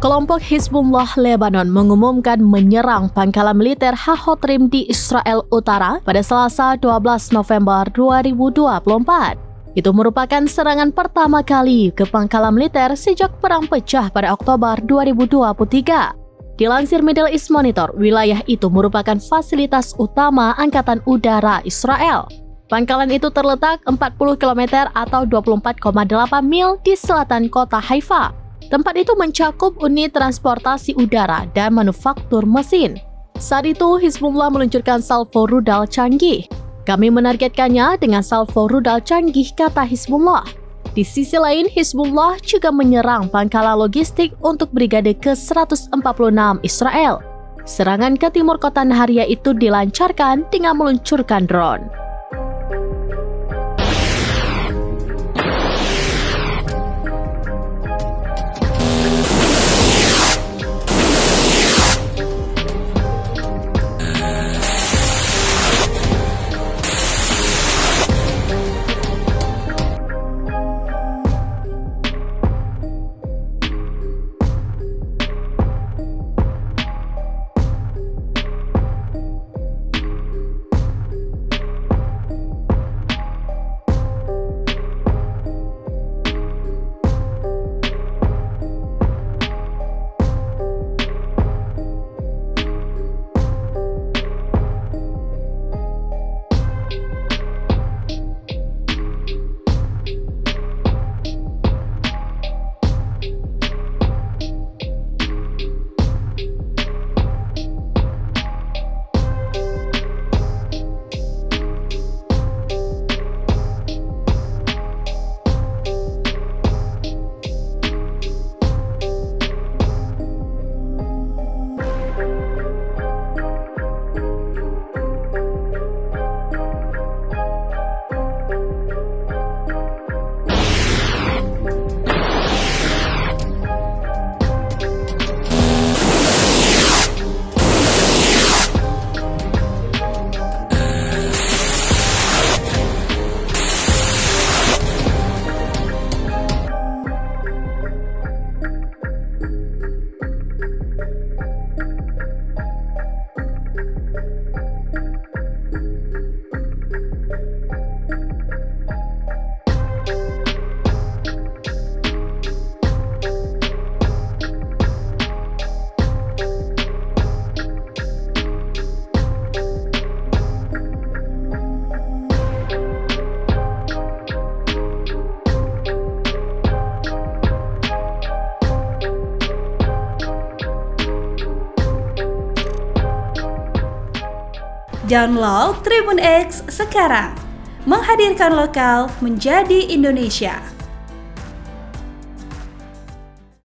Kelompok Hizbullah Lebanon mengumumkan menyerang Pangkalan Militer HaHotrim di Israel Utara pada Selasa 12 November 2024. Itu merupakan serangan pertama kali ke Pangkalan Militer sejak perang pecah pada Oktober 2023. Dilansir Middle East Monitor, wilayah itu merupakan fasilitas utama Angkatan Udara Israel. Pangkalan itu terletak 40 km atau 24,8 mil di selatan kota Haifa. Tempat itu mencakup unit transportasi udara dan manufaktur mesin. Saat itu, Hizbullah meluncurkan salvo rudal canggih. Kami menargetkannya dengan salvo rudal canggih, kata Hizbullah. Di sisi lain, Hizbullah juga menyerang pangkalan logistik untuk Brigade ke-146 Israel. Serangan ke timur kota Nahariya itu dilancarkan dengan meluncurkan drone. Download Tribun X sekarang, menghadirkan lokal menjadi Indonesia.